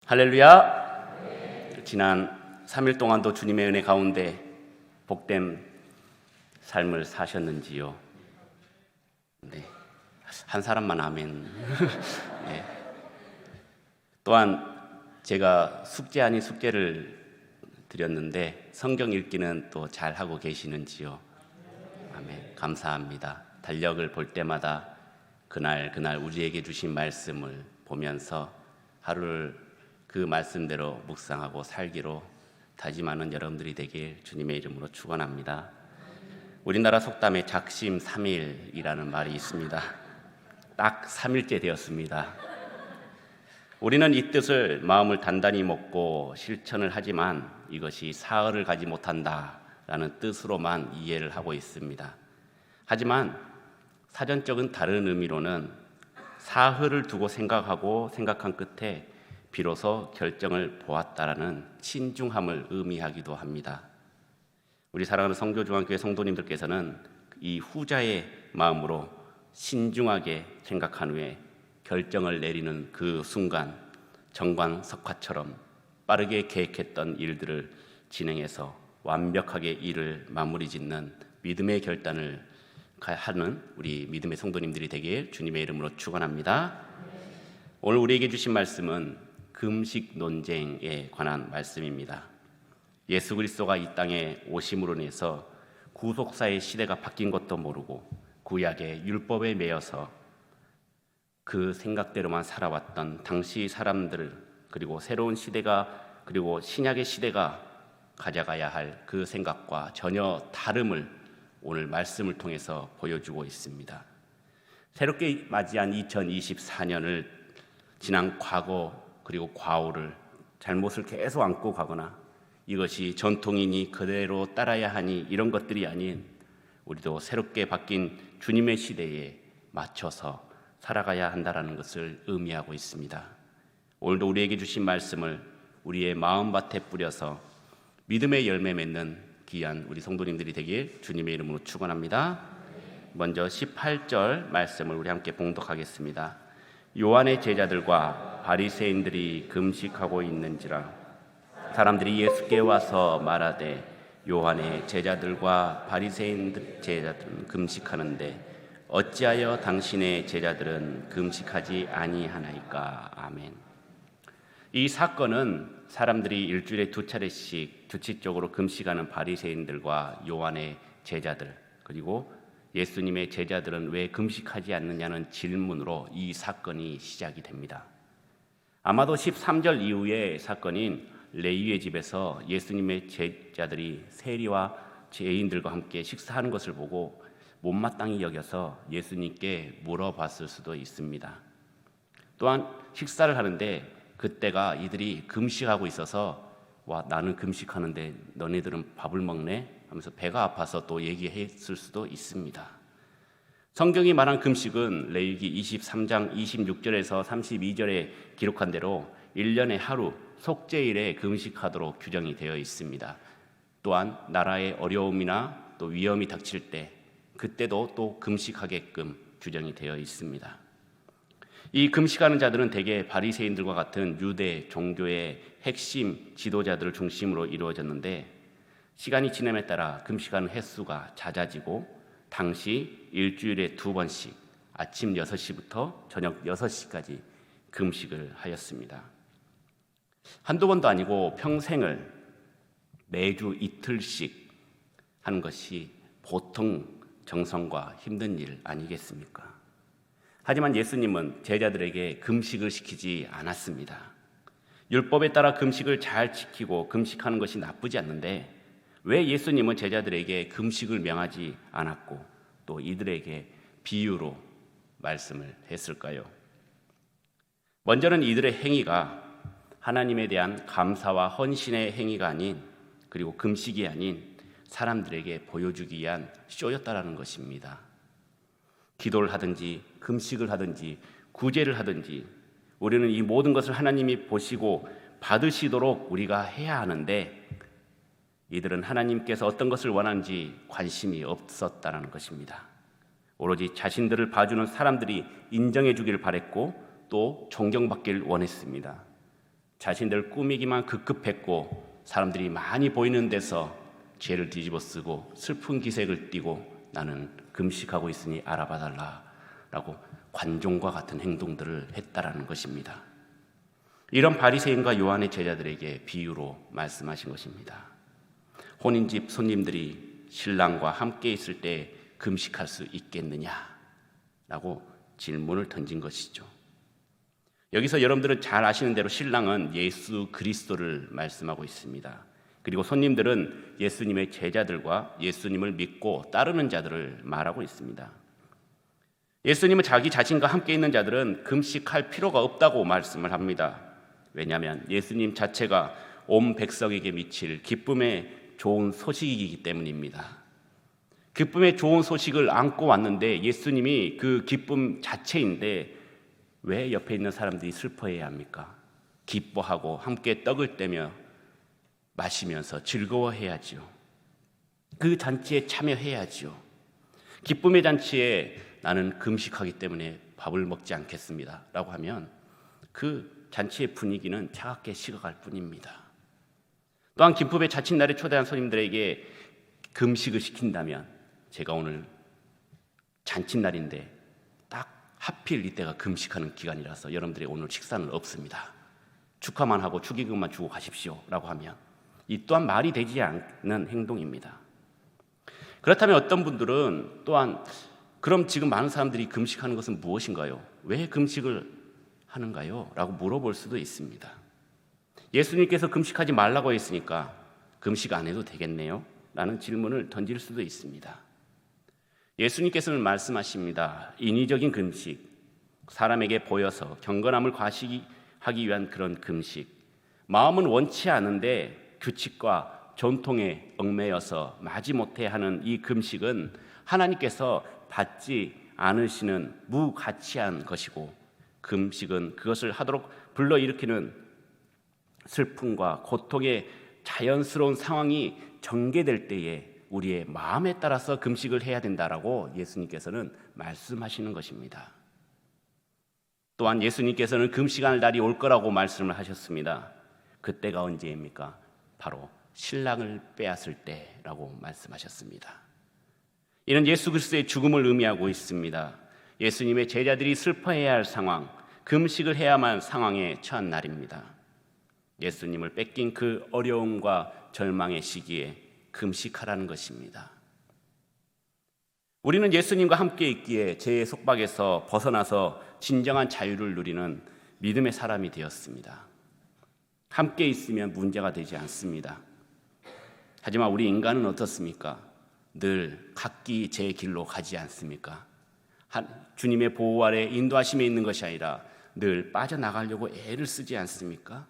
할렐루야. 지난 3일 동안도 주님의 은혜 가운데 복된 삶을 사셨는지요? 네, 한 사람만 아멘. 네. 또한 제가 숙제 아닌 숙제를 드렸는데 성경 읽기는 또 잘 하고 계시는지요? 아멘. 감사합니다. 달력을 볼 때마다 그날 우리에게 주신 말씀을 보면서 하루를 그 말씀대로 묵상하고 살기로 다짐하는 여러분들이 되길 주님의 이름으로 축원합니다. 우리나라 속담에 작심 3일이라는 말이 있습니다. 딱 3일째 되었습니다. 우리는 이 뜻을 마음을 단단히 먹고 실천을 하지만 이것이 사흘을 가지 못한다라는 뜻으로만 이해를 하고 있습니다. 하지만 사전적인 다른 의미로는 사흘을 두고 생각한 끝에 비로소 결정을 보았다라는 신중함을 의미하기도 합니다. 우리 사랑하는 성교중앙교회 성도님들께서는 이 후자의 마음으로 신중하게 생각한 후에 결정을 내리는 그 순간 정광석화처럼 빠르게 계획했던 일들을 진행해서 완벽하게 일을 마무리 짓는 믿음의 결단을 하는 우리 믿음의 성도님들이 되길 주님의 이름으로 축원합니다. 오늘 우리에게 주신 말씀은 금식 논쟁에 관한 말씀입니다. 예수 그리스도가 이 땅에 오심으로 인해서 구속사의 시대가 바뀐 것도 모르고 구약의 율법에 매여서 그 생각대로만 살아왔던 당시 사람들, 그리고 새로운 시대가, 그리고 신약의 시대가 가져가야 할 그 생각과 전혀 다름을 오늘 말씀을 통해서 보여주고 있습니다. 새롭게 맞이한 2024년을 지난 과거 그리고 과오를, 잘못을 계속 안고 가거나 이것이 전통이니 그대로 따라야 하니 이런 것들이 아닌 우리도 새롭게 바뀐 주님의 시대에 맞춰서 살아가야 한다는 것을 의미하고 있습니다. 오늘도 우리에게 주신 말씀을 우리의 마음밭에 뿌려서 믿음의 열매 맺는 귀한 우리 성도님들이 되길 주님의 이름으로 축원합니다. 먼저 18절 말씀을 우리 함께 봉독하겠습니다. 요한의 제자들과 바리새인들이 금식하고 있는지라 사람들이 예수께 와서 말하되 요한의 제자들과 바리새인 제자들은 금식하는데 어찌하여 당신의 제자들은 금식하지 아니하나이까. 아멘. 이 사건은 사람들이 일주일에 2차례씩 규칙적으로 금식하는 바리새인들과 요한의 제자들, 그리고 예수님의 제자들은 왜 금식하지 않느냐는 질문으로 이 사건이 시작이 됩니다. 아마도 13절 이후의 사건인 레위의 집에서 예수님의 제자들이 세리와 죄인들과 함께 식사하는 것을 보고 못마땅히 여겨서 예수님께 물어봤을 수도 있습니다. 또한 식사를 하는데 그때가 이들이 금식하고 있어서 와, 나는 금식하는데 너네들은 밥을 먹네? 하면서 배가 아파서 또 얘기했을 수도 있습니다. 성경이 말한 금식은 레위기 23장 26절에서 32절에 기록한 대로 1년에 하루 속죄일에 금식하도록 규정이 되어 있습니다. 또한 나라의 어려움이나 또 위험이 닥칠 때 그때도 또 금식하게끔 규정이 되어 있습니다. 이 금식하는 자들은 대개 바리새인들과 같은 유대 종교의 핵심 지도자들을 중심으로 이루어졌는데 시간이 지남에 따라 금식하는 횟수가 잦아지고 당시 일주일에 2번씩 아침 6시부터 저녁 6시까지 금식을 하였습니다. 한두 번도 아니고 평생을 매주 이틀씩 하는 것이 보통 정성과 힘든 일 아니겠습니까? 하지만 예수님은 제자들에게 금식을 시키지 않았습니다. 율법에 따라 금식을 잘 지키고 금식하는 것이 나쁘지 않는데 왜 예수님은 제자들에게 금식을 명하지 않았고 또 이들에게 비유로 말씀을 했을까요? 먼저는 이들의 행위가 하나님에 대한 감사와 헌신의 행위가 아닌, 그리고 금식이 아닌 사람들에게 보여주기 위한 쇼였다라는 것입니다. 기도를 하든지 금식을 하든지 구제를 하든지 우리는 이 모든 것을 하나님이 보시고 받으시도록 우리가 해야 하는데 이들은 하나님께서 어떤 것을 원하는지 관심이 없었다는 것입니다. 오로지 자신들을 봐주는 사람들이 인정해 주기를 바랬고 또 존경받기를 원했습니다. 자신들 꾸미기만 급급했고 사람들이 많이 보이는 데서 죄를 뒤집어 쓰고 슬픈 기색을 띠고 나는 금식하고 있으니 알아봐 달라라고 관종과 같은 행동들을 했다라는 것입니다. 이런 바리새인과 요한의 제자들에게 비유로 말씀하신 것입니다. 혼인집 손님들이 신랑과 함께 있을 때 금식할 수 있겠느냐라고 질문을 던진 것이죠. 여기서 여러분들은 잘 아시는 대로 신랑은 예수 그리스도를 말씀하고 있습니다. 그리고 손님들은 예수님의 제자들과 예수님을 믿고 따르는 자들을 말하고 있습니다. 예수님은 자기 자신과 함께 있는 자들은 금식할 필요가 없다고 말씀을 합니다. 왜냐하면 예수님 자체가 온 백성에게 미칠 기쁨의 좋은 소식이기 때문입니다. 기쁨의 좋은 소식을 안고 왔는데 예수님이 그 기쁨 자체인데 왜 옆에 있는 사람들이 슬퍼해야 합니까? 기뻐하고 함께 떡을 떼며 마시면서 즐거워해야죠. 그 잔치에 참여해야죠. 기쁨의 잔치에 나는 금식하기 때문에 밥을 먹지 않겠습니다 라고 하면 그 잔치의 분위기는 차갑게 식어갈 뿐입니다. 또한 기쁨의 자칫날에 초대한 손님들에게 금식을 시킨다면 제가 오늘 잔칫날인데 딱 하필 이때가 금식하는 기간이라서 여러분들이 오늘 식사는 없습니다. 축하만 하고 축의금만 주고 가십시오 라고 하면 이 또한 말이 되지 않는 행동입니다. 그렇다면 어떤 분들은 또한 그럼 지금 많은 사람들이 금식하는 것은 무엇인가요? 왜 금식을 하는가요? 라고 물어볼 수도 있습니다. 예수님께서 금식하지 말라고 했으니까 금식 안 해도 되겠네요? 라는 질문을 던질 수도 있습니다. 예수님께서는 말씀하십니다. 인위적인 금식, 사람에게 보여서 경건함을 과시하기 위한 그런 금식, 마음은 원치 않은데 규칙과 전통에 얽매여서 마지못해 하는 이 금식은 하나님께서 받지 않으시는 무가치한 것이고 금식은 그것을 하도록 불러일으키는 슬픔과 고통의 자연스러운 상황이 전개될 때에 우리의 마음에 따라서 금식을 해야 된다라고 예수님께서는 말씀하시는 것입니다. 또한 예수님께서는 금식할 날이 올 거라고 말씀을 하셨습니다. 그때가 언제입니까? 바로 신랑을 빼앗을 때라고 말씀하셨습니다. 이는 예수 그리스도의 죽음을 의미하고 있습니다. 예수님의 제자들이 슬퍼해야 할 상황, 금식을 해야만 상황에 처한 날입니다. 예수님을 뺏긴 그 어려움과 절망의 시기에 금식하라는 것입니다. 우리는 예수님과 함께 있기에 죄의 속박에서 벗어나서 진정한 자유를 누리는 믿음의 사람이 되었습니다. 함께 있으면 문제가 되지 않습니다. 하지만 우리 인간은 어떻습니까? 늘 각기 제 길로 가지 않습니까? 주님의 보호 아래 인도하심에 있는 것이 아니라 늘 빠져나가려고 애를 쓰지 않습니까?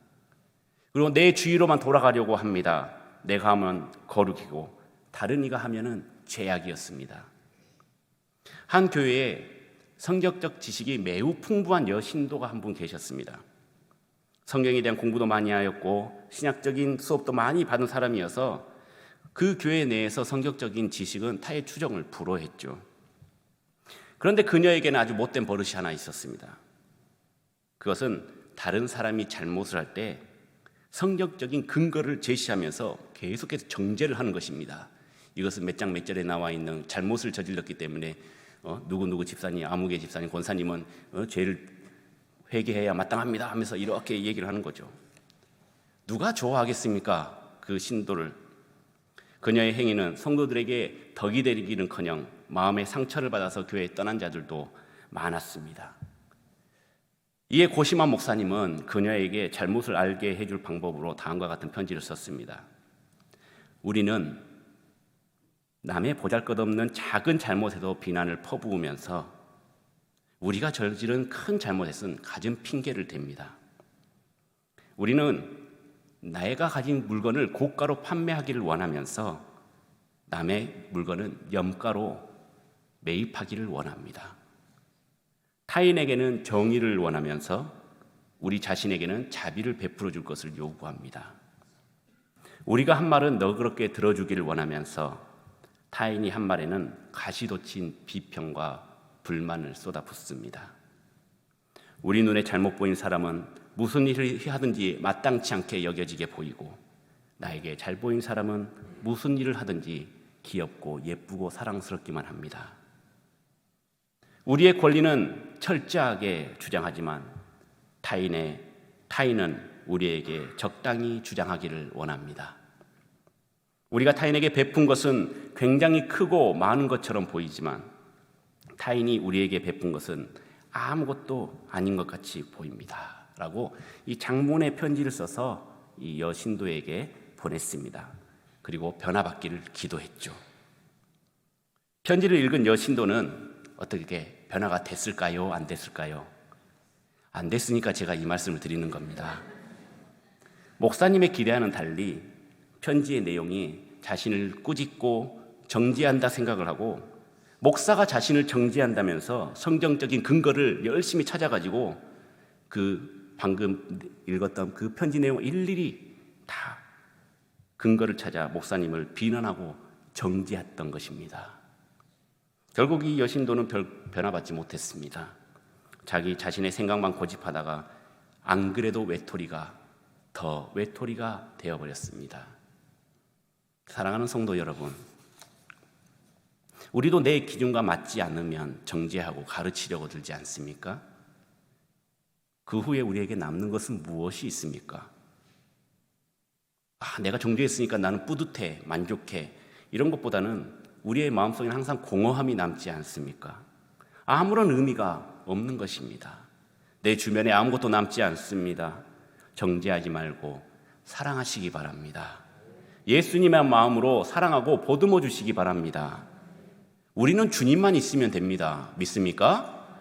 그리고 내 주위로만 돌아가려고 합니다. 내가 하면 거룩이고 다른 이가 하면은 죄악이었습니다. 한 교회에 성경적 지식이 매우 풍부한 여신도가 한 분 계셨습니다. 성경에 대한 공부도 많이 하였고 신약적인 수업도 많이 받은 사람이어서 그 교회 내에서 성경적인 지식은 타의 추정을 불허했죠. 그런데 그녀에게는 아주 못된 버릇이 하나 있었습니다. 그것은 다른 사람이 잘못을 할 때 성경적인 근거를 제시하면서 계속해서 정죄를 하는 것입니다. 이것은 몇 장 몇 절에 나와 있는 잘못을 저질렀기 때문에 누구 집사님, 아무개 집사님, 권사님은 죄를 회개해야 마땅합니다 하면서 이렇게 얘기를 하는 거죠. 누가 좋아하겠습니까? 그 신도를. 그녀의 행위는 성도들에게 덕이 되기는커녕 마음의 상처를 받아서 교회에 떠난 자들도 많았습니다. 이에 고심한 목사님은 그녀에게 잘못을 알게 해줄 방법으로 다음과 같은 편지를 썼습니다. 우리는 남의 보잘것없는 작은 잘못에도 비난을 퍼부으면서 우리가 저지른 큰 잘못에선 갖은 핑계를 댑니다. 우리는 내가 가진 물건을 고가로 판매하기를 원하면서 남의 물건은 염가로 매입하기를 원합니다. 타인에게는 정의를 원하면서 우리 자신에게는 자비를 베풀어 줄 것을 요구합니다. 우리가 한 말은 너그럽게 들어주기를 원하면서 타인이 한 말에는 가시돋친 비평과 불만을 쏟아붓습니다. 우리 눈에 잘못 보인 사람은 무슨 일을 하든지 마땅치 않게 여겨지게 보이고, 나에게 잘 보인 사람은 무슨 일을 하든지 귀엽고 예쁘고 사랑스럽기만 합니다. 우리의 권리는 철저하게 주장하지만 타인은 우리에게 적당히 주장하기를 원합니다. 우리가 타인에게 베푼 것은 굉장히 크고 많은 것처럼 보이지만 타인이 우리에게 베푼 것은 아무것도 아닌 것 같이 보입니다. 라고 이 장문의 편지를 써서 이 여신도에게 보냈습니다. 그리고 변화받기를 기도했죠. 편지를 읽은 여신도는 어떻게 변화가 됐을까요? 안 됐을까요? 안 됐으니까 제가 이 말씀을 드리는 겁니다. 목사님의 기대와는 달리 편지의 내용이 자신을 꾸짖고 정죄한다 생각을 하고, 목사가 자신을 정죄한다면서 성경적인 근거를 열심히 찾아가지고 그 방금 읽었던 그 편지 내용을 일일이 다 근거를 찾아 목사님을 비난하고 정죄했던 것입니다. 결국 이 여신도는 별 변화받지 못했습니다. 자신의 생각만 고집하다가 안 그래도 외톨이가 더 외톨이가 되어버렸습니다. 사랑하는 성도 여러분, 우리도 내 기준과 맞지 않으면 정죄하고 가르치려고 들지 않습니까? 그 후에 우리에게 남는 것은 무엇이 있습니까? 내가 정죄했으니까 나는 뿌듯해, 만족해, 이런 것보다는 우리의 마음속에 항상 공허함이 남지 않습니까? 아무런 의미가 없는 것입니다. 내 주변에 아무것도 남지 않습니다. 정죄하지 말고 사랑하시기 바랍니다. 예수님의 마음으로 사랑하고 보듬어 주시기 바랍니다. 우리는 주님만 있으면 됩니다. 믿습니까?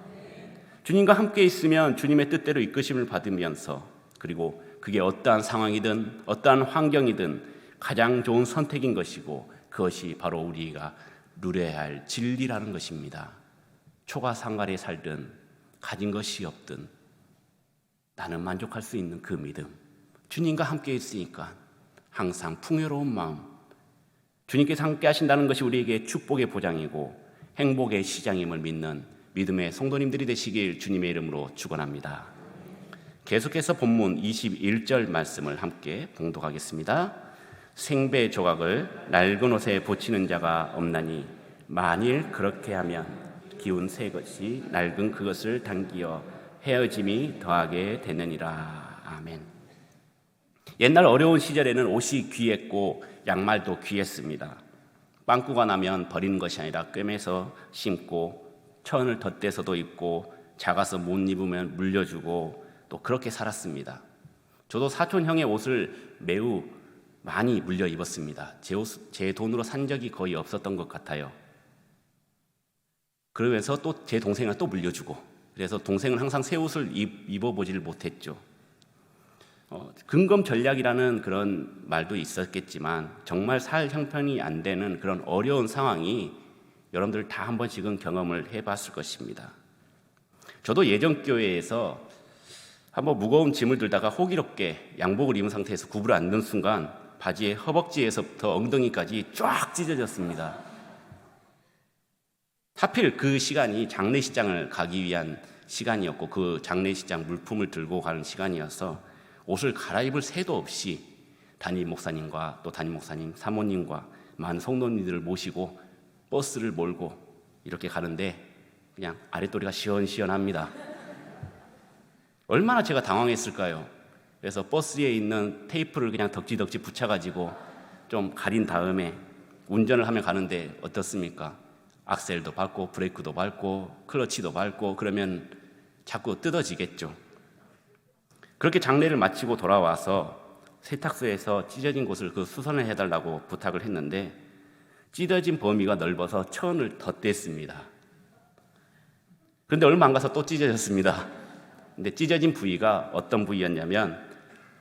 주님과 함께 있으면 주님의 뜻대로 이끄심을 받으면서, 그리고 그게 어떠한 상황이든 어떠한 환경이든 가장 좋은 선택인 것이고, 그것이 바로 우리가 누려야 할 진리라는 것입니다. 초가 상갈에 살든 가진 것이 없든 나는 만족할 수 있는 그 믿음, 주님과 함께 있으니까 항상 풍요로운 마음, 주님께서 함께 하신다는 것이 우리에게 축복의 보장이고 행복의 시장임을 믿는 믿음의 성도님들이 되시길 주님의 이름으로 축원합니다. 계속해서 본문 21절 말씀을 함께 봉독하겠습니다. 생배 조각을 낡은 옷에 붙이는 자가 없나니 만일 그렇게 하면 기운 새 것이 낡은 그것을 당기어 헤어짐이 더하게 되느니라. 아멘. 옛날 어려운 시절에는 옷이 귀했고 양말도 귀했습니다. 빵꾸가 나면 버리는 것이 아니라 꿰매서 신고, 천을 덧대서도 입고, 작아서 못 입으면 물려주고, 또 그렇게 살았습니다. 저도 사촌 형의 옷을 매우 많이 물려 입었습니다. 제 돈으로 산 적이 거의 없었던 것 같아요. 그러면서 또 제 동생을 또 물려주고, 그래서 동생은 항상 새 옷을 입어보지를 못했죠. 근검 전략이라는 그런 말도 있었겠지만 정말 살 형편이 안 되는 그런 어려운 상황이 여러분들 다 한 번씩은 경험을 해봤을 것입니다. 저도 예전 교회에서 한번 무거운 짐을 들다가 호기롭게 양복을 입은 상태에서 굽을 앉는 순간 바지의 허벅지에서부터 엉덩이까지 쫙 찢어졌습니다. 하필 그 시간이 장례식장을 가기 위한 시간이었고, 그 장례식장 물품을 들고 가는 시간이어서 옷을 갈아입을 새도 없이 담임 목사님과 또 담임 목사님, 사모님과 많은 성도님들을 모시고 버스를 몰고 이렇게 가는데 그냥 아랫도리가 시원시원합니다. 얼마나 제가 당황했을까요? 그래서 버스에 있는 테이프를 그냥 덕지덕지 붙여가지고 좀 가린 다음에 운전을 하며 가는데 어떻습니까? 악셀도 밟고 브레이크도 밟고 클러치도 밟고 그러면 자꾸 뜯어지겠죠. 그렇게 장례를 마치고 돌아와서 세탁소에서 찢어진 곳을 수선을 해달라고 부탁을 했는데 찢어진 범위가 넓어서 천을 덧댔습니다. 그런데 얼마 안 가서 또 찢어졌습니다. 근데 찢어진 부위가 어떤 부위였냐면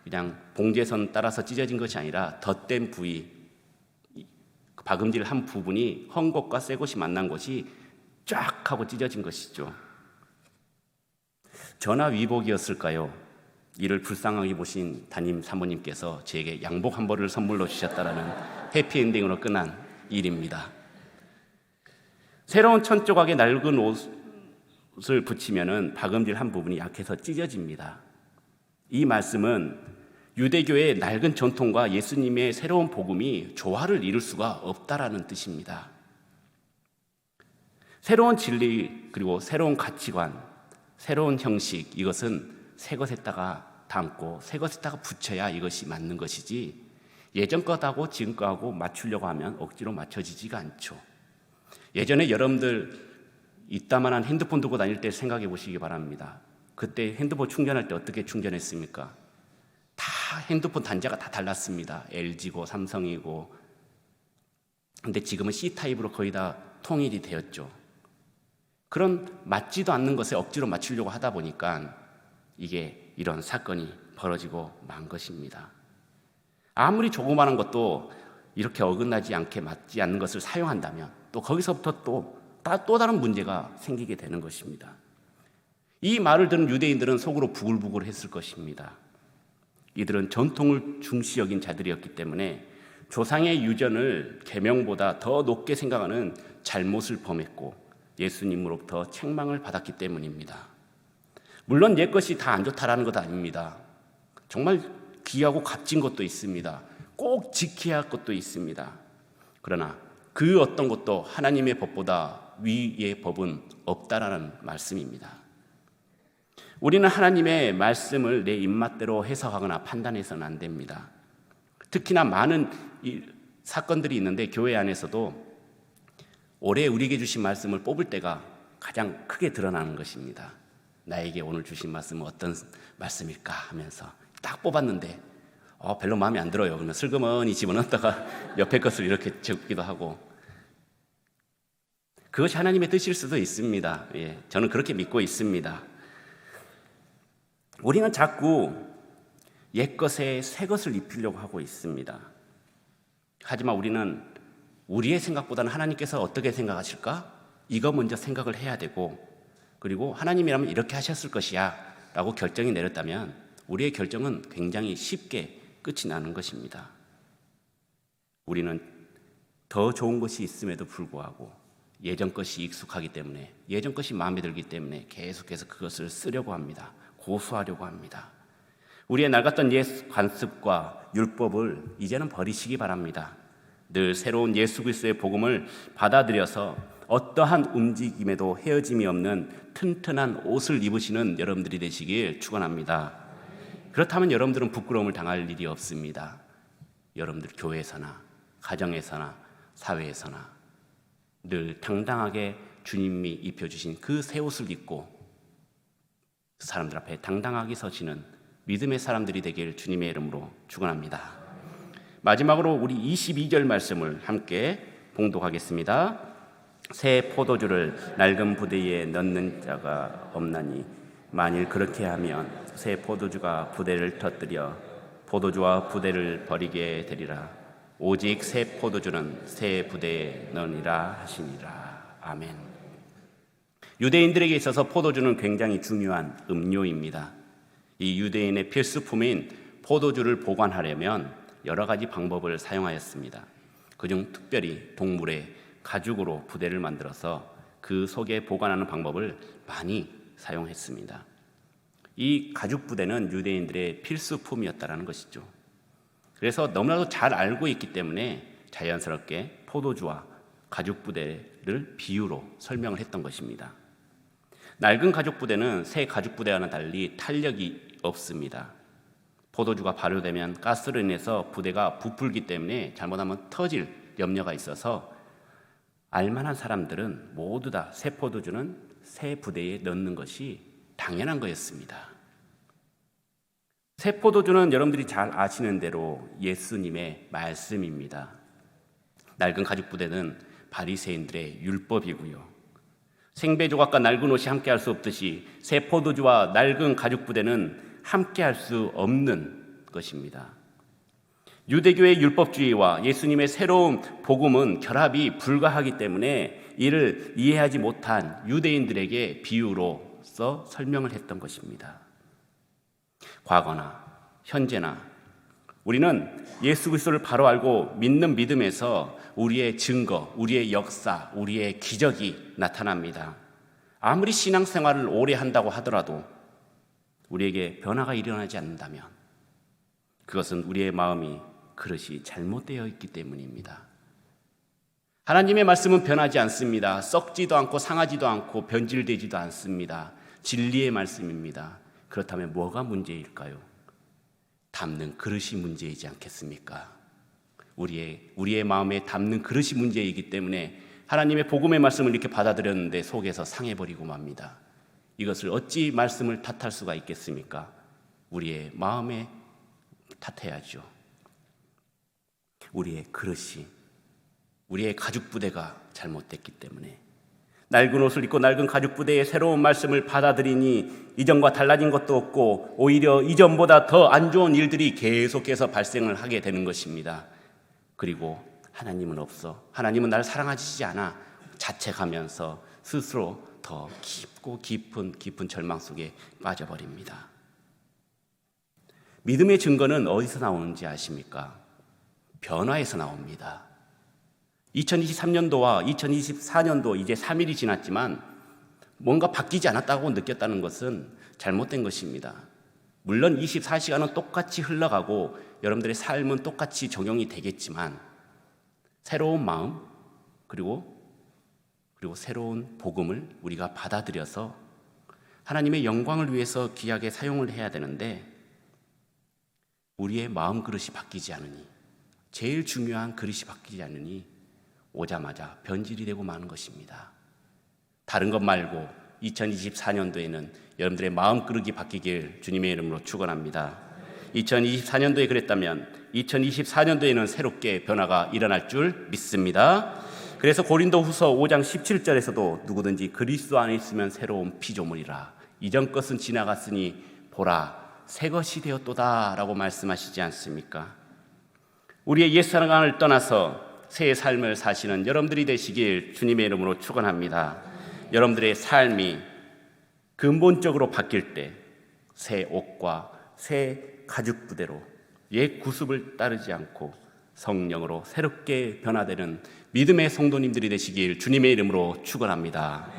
그냥 봉제선 따라서 찢어진 것이 아니라 덧댄 부위, 박음질 한 부분이 헝 곳과 새 곳이 만난 곳이 쫙 하고 찢어진 것이죠. 전화 위복이었을까요? 이를 불쌍하게 보신 담임 사모님께서 제게 양복 한 벌을 선물로 주셨다라는 해피엔딩으로 끝난 일입니다. 새로운 천 조각의 낡은 못을 붙이면은 박음질 한 부분이 약해서 찢어집니다. 이 말씀은 유대교의 낡은 전통과 예수님의 새로운 복음이 조화를 이룰 수가 없다라는 뜻입니다. 새로운 진리 그리고 새로운 가치관, 새로운 형식, 이것은 새 것에다가 담고 새 것에다가 붙여야 이것이 맞는 것이지, 예전 것하고 지금 것하고 맞추려고 하면 억지로 맞춰지지가 않죠. 예전에 여러분들 이따만한 핸드폰 들고 다닐 때 생각해 보시기 바랍니다. 그때 핸드폰 충전할 때 어떻게 충전했습니까? 다 핸드폰 단자가 다 달랐습니다. LG고 삼성이고. 근데 지금은 C타입으로 거의 다 통일이 되었죠. 그런 맞지도 않는 것에 억지로 맞추려고 하다 보니까 이게 이런 사건이 벌어지고 만 것입니다. 아무리 조그마한 것도 이렇게 어긋나지 않게 맞지 않는 것을 사용한다면 또 거기서부터 또 다른 문제가 생기게 되는 것입니다. 이 말을 들은 유대인들은 속으로 부글부글 했을 것입니다. 이들은 전통을 중시 여긴 자들이었기 때문에 조상의 유전을 계명보다 더 높게 생각하는 잘못을 범했고 예수님으로부터 책망을 받았기 때문입니다. 물론 옛것이 다 안 좋다라는 것 아닙니다. 정말 귀하고 값진 것도 있습니다. 꼭 지켜야 할 것도 있습니다. 그러나 그 어떤 것도 하나님의 법보다 위의 법은 없다라는 말씀입니다. 우리는 하나님의 말씀을 내 입맛대로 해석하거나 판단해서는 안 됩니다. 특히나 많은 사건들이 있는데 교회 안에서도 올해 우리에게 주신 말씀을 뽑을 때가 가장 크게 드러나는 것입니다. 나에게 오늘 주신 말씀은 어떤 말씀일까 하면서 딱 뽑았는데 별로 마음에 안 들어요. 그러면 슬그머니 집어넣다가 옆에 것을 이렇게 적기도 하고, 그것이 하나님의 뜻일 수도 있습니다. 저는 그렇게 믿고 있습니다. 우리는 자꾸 옛것에 새것을 입히려고 하고 있습니다. 하지만 우리는 우리의 생각보다는 하나님께서 어떻게 생각하실까? 이거 먼저 생각을 해야 되고, 그리고 하나님이라면 이렇게 하셨을 것이야 라고 결정이 내렸다면 우리의 결정은 굉장히 쉽게 끝이 나는 것입니다. 우리는 더 좋은 것이 있음에도 불구하고 예전 것이 익숙하기 때문에, 예전 것이 마음에 들기 때문에 계속해서 그것을 쓰려고 합니다. 고수하려고 합니다. 우리의 낡았던 옛 관습과 율법을 이제는 버리시기 바랍니다. 늘 새로운 예수 그리스도의 복음을 받아들여서 어떠한 움직임에도 헤어짐이 없는 튼튼한 옷을 입으시는 여러분들이 되시길 축원합니다. 그렇다면 여러분들은 부끄러움을 당할 일이 없습니다. 여러분들 교회에서나 가정에서나 사회에서나 늘 당당하게 주님이 입혀주신 그 새 옷을 입고 사람들 앞에 당당하게 서시는 믿음의 사람들이 되길 주님의 이름으로 축원합니다. 마지막으로 우리 22절 말씀을 함께 봉독하겠습니다. 새 포도주를 낡은 부대에 넣는 자가 없나니 만일 그렇게 하면 새 포도주가 부대를 터뜨려 포도주와 부대를 버리게 되리라. 오직 새 포도주는 새 부대에 넣으리라 하시니라. 아멘. 유대인들에게 있어서 포도주는 굉장히 중요한 음료입니다. 이 유대인의 필수품인 포도주를 보관하려면 여러 가지 방법을 사용하였습니다. 그중 특별히 동물의 가죽으로 부대를 만들어서 그 속에 보관하는 방법을 많이 사용했습니다. 이 가죽 부대는 유대인들의 필수품이었다는 것이죠. 그래서 너무나도 잘 알고 있기 때문에 자연스럽게 포도주와 가죽 부대를 비유로 설명을 했던 것입니다. 낡은 가죽 부대는 새 가죽 부대와는 달리 탄력이 없습니다. 포도주가 발효되면 가스로 인해서 부대가 부풀기 때문에 잘못하면 터질 염려가 있어서 알만한 사람들은 모두 다 새 포도주는 새 부대에 넣는 것이 당연한 거였습니다. 새 포도주는 여러분들이 잘 아시는 대로 예수님의 말씀입니다. 낡은 가죽 부대는 바리새인들의 율법이고요. 생배조각과 낡은 옷이 함께할 수 없듯이 새 포도주와 낡은 가죽 부대는 함께할 수 없는 것입니다. 유대교의 율법주의와 예수님의 새로운 복음은 결합이 불가하기 때문에 이를 이해하지 못한 유대인들에게 비유로서 설명을 했던 것입니다. 과거나 현재나 우리는 예수 그리스도를 바로 알고 믿는 믿음에서 우리의 증거, 우리의 역사, 우리의 기적이 나타납니다. 아무리 신앙생활을 오래 한다고 하더라도 우리에게 변화가 일어나지 않는다면 그것은 우리의 마음이 그릇이 잘못되어 있기 때문입니다. 하나님의 말씀은 변하지 않습니다. 썩지도 않고 상하지도 않고 변질되지도 않습니다. 진리의 말씀입니다. 그렇다면 뭐가 문제일까요? 담는 그릇이 문제이지 않겠습니까? 우리의 마음에 담는 그릇이 문제이기 때문에 하나님의 복음의 말씀을 이렇게 받아들였는데 속에서 상해버리고 맙니다. 이것을 어찌 말씀을 탓할 수가 있겠습니까? 우리의 마음에 탓해야죠. 우리의 그릇이, 우리의 가죽부대가 잘못됐기 때문에 낡은 옷을 입고 낡은 가죽부대의 새로운 말씀을 받아들이니 이전과 달라진 것도 없고 오히려 이전보다 더 안 좋은 일들이 계속해서 발생을 하게 되는 것입니다. 그리고 하나님은 없어, 하나님은 나를 사랑하시지 않아 자책하면서 스스로 더 깊고 깊은 절망 속에 빠져버립니다. 믿음의 증거는 어디서 나오는지 아십니까? 변화에서 나옵니다. 2023년도와 2024년도 이제 3일이 지났지만 뭔가 바뀌지 않았다고 느꼈다는 것은 잘못된 것입니다. 물론 24시간은 똑같이 흘러가고 여러분들의 삶은 똑같이 적용이 되겠지만 새로운 마음 그리고 새로운 복음을 우리가 받아들여서 하나님의 영광을 위해서 귀하게 사용을 해야 되는데 우리의 마음 그릇이 바뀌지 않으니, 제일 중요한 그릇이 바뀌지 않으니 오자마자 변질이 되고 마는 것입니다. 다른 것 말고 2024년도에는 여러분들의 마음 그릇이 바뀌길 주님의 이름으로 축원합니다. 2024년도에 그랬다면 2024년도에는 새롭게 변화가 일어날 줄 믿습니다. 그래서 고린도후서 5장 17절에서도 누구든지 그리스도 안에 있으면 새로운 피조물이라, 이전 것은 지나갔으니 보라 새 것이 되었도다 라고 말씀하시지 않습니까? 우리의 옛사랑을 떠나서 새 삶을 사시는 여러분들이 되시길 주님의 이름으로 축원합니다. 여러분들의 삶이 근본적으로 바뀔 때 새 옷과 새 가죽 부대로 옛 구습을 따르지 않고 성령으로 새롭게 변화되는 믿음의 성도님들이 되시길 주님의 이름으로 축원합니다.